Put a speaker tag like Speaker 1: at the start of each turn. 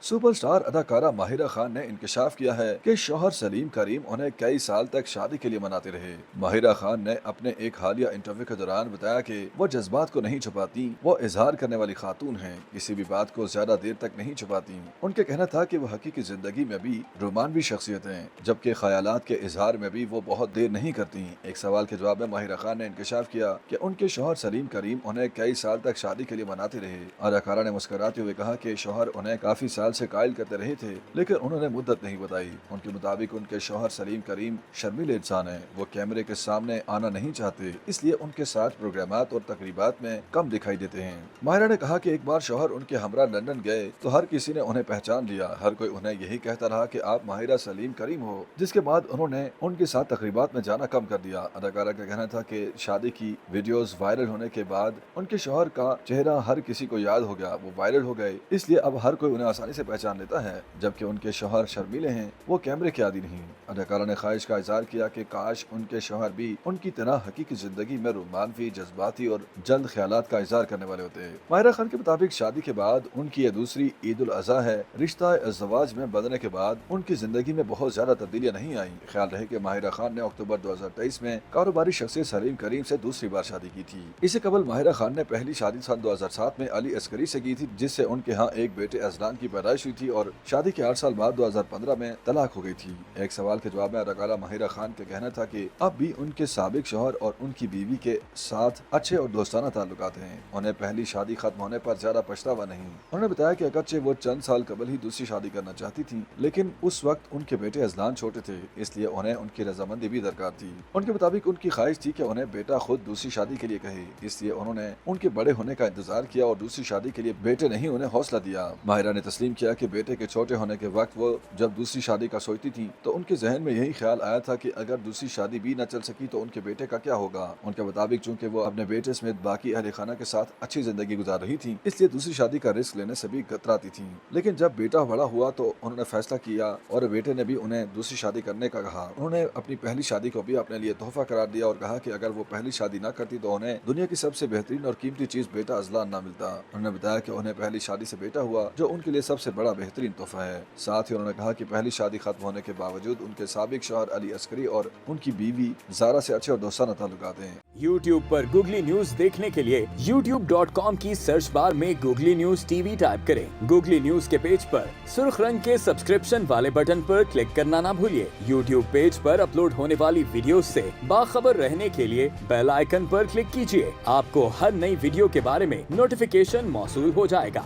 Speaker 1: Super star अदाकारा माहिरा खान ने इंकशाफ किया है कि शौहर सलीम करीम उन्हें कई साल तक शादी के लिए मनाते रहे। माहिरा खान ने अपने एक हालिया इंटरव्यू के दौरान बताया कि वो जज्बात को नहीं छुपाती, वो इजहार करने वाली खातून हैं, किसी भी बात को ज्यादा देर तक नहीं छुपाती। उनके कहना था कि वो हकीकी जिंदगी में भी रोमानवी शख्सियत हैं, जबकि ख्यालात के इजहार में भी वो बहुत देर नहीं करती। एक सवाल के जवाब में माहिरा खान ने इंकशाफ किया कि उनके शौहर सलीम करीम उन्हें कई साल तक शादी के लिए मनाते रहे। अदाकारा ने मुस्कुराते हुए कहा कि शौहर उन्हें काफी साल से कायल करते रहे थे, लेकिन उन्होंने मुद्दत नहीं बताई। उनके मुताबिक उनके शौहर सलीम करीम शर्मीले इंसान हैं, वो कैमरे के सामने आना नहीं चाहते, इसलिए उनके साथ प्रोग्रामात और तकरीबात में कम दिखाई देते हैं। माहिरा ने कहा कि एक बार शौहर उनके हमरा लंदन गए तो हर किसी ने उन्हें पहचान लिया, हर कोई उन्हें यही कहता रहा कि आप माहिरा सलीम करीम हो, जिसके बाद उन्होंने उनके साथ तकरीबात में जाना कम कर दिया। अदाकारा का कहना था कि शादी की वीडियोस वायरल होने के बाद उनके शौहर का चेहरा हर किसी को याद हो गया, वो वायरल हो गए, इसलिए अब हर कोई उन्हें आसानी से पहचान लेता है, जबकि उनके शौहर शर्मीले हैं, वो कैमरे के आदी नहीं। अदाकारा ने ख्वाहिश का इजहार किया कि काश उनके शौहर भी उनकी तरह हकीकी जिंदगी में रोमानवी, जज्बाती और जल्द ख्यालात का इजहार करने वाले होते हैं। माहिरा खान के मुताबिक शादी के बाद उनकी यह दूसरी ईद उल अज़हा है। रिश्ता अज़वाज में बंधने के बाद उनकी जिंदगी में बहुत ज्यादा तब्दीलियां नहीं आई। ख्याल रहे कि माहिरा खान ने अक्टूबर 2023 में कारोबारी शख्सियत सलीम करीम से दूसरी बार शादी की थी। इससे कबल माहिरा खान ने पहली शादी सन 2007 में अली अस्करी से की थी, जिससे उनके यहाँ एक बेटे अजलान की पैदाइश हुई थी और शादी के 8 साल बाद 2015 में तलाक हो गई थी। एक सवाल के जवाब में अदाकारा माहिरा खान का कहना था कि अब भी उनके साबिक शौहर और उनकी बीवी के साथ अच्छे और दोस्ताना ताल्लुकात हैं। उन्हें पहली शादी खत्म होने पर ज्यादा पछतावा नहीं। उन्होंने बताया कि अगरचे वो चंद साल कबल ही दूसरी शादी करना चाहती थी, लेकिन उस वक्त उनके बेटे अजलान छोटे थे, इसलिए उन्हें उनकी रजामंदी भी दरकार थी। उनके मुताबिक उनकी ख्वाहिश थी कि उन्हें बेटा खुद दूसरी शादी के लिए कहे, इसलिए उन्होंने उनके बड़े होने का इंतजार किया और दूसरी शादी के लिए बेटे नहीं उन्हें हौसला दिया। माहिरा ने तस्लीम किया कि बेटे के छोटे होने के वक्त वो जब दूसरी शादी का सोचती थी तो उनके जहन में यही ख्याल आया था कि अगर दूसरी शादी भी न चल सकी तो उनके बेटे का क्या होगा। उनके मुताबिक चूंकि वो अपने बेटे समेत बाकी अहले खाना के साथ अच्छी जिंदगी गुजार रही थी, इसलिए दूसरी शादी का रिस्क लेने से भी कतराती थी। लेकिन जब बेटा बड़ा हुआ तो उन्होंने फैसला किया और बेटे ने भी उन्हें दूसरी शादी करने का कहा। उन्होंने अपनी पहली शादी को भी अपने लिए तोहफा करार दिया और कहा कि अगर वो पहली शादी न करती तो उन्हें दुनिया की सबसे बेहतरीन और कीमती चीज बेटा अजलान न मिलता। उन्होंने बताया कि उन्हें पहली शादी से बेटा हुआ, जो उनके लिए सबसे बड़ा बेहतरीन तोहफा है। साथ ही उन्होंने कहा कि पहली शादी खत्म होने के बावजूद उनके साबिक शौहर अली अस्करी और उनकी बीवी ज़ारा से अच्छे और दोस्ताना ताल्लुकात हैं।
Speaker 2: YouTube पर गूगली न्यूज देखने के लिए youtube.com की सर्च बार में गूगली न्यूज टीवी टाइप करें। गूगली न्यूज के पेज पर सुर्ख रंग के सब्सक्रिप्शन वाले बटन पर क्लिक करना ना भूलिए। YouTube पेज पर अपलोड होने वाली वीडियो से बाखबर रहने के लिए बेल आइकन पर क्लिक कीजिए। आपको हर नई वीडियो के बारे में नोटिफिकेशन मौसूल हो जाएगा।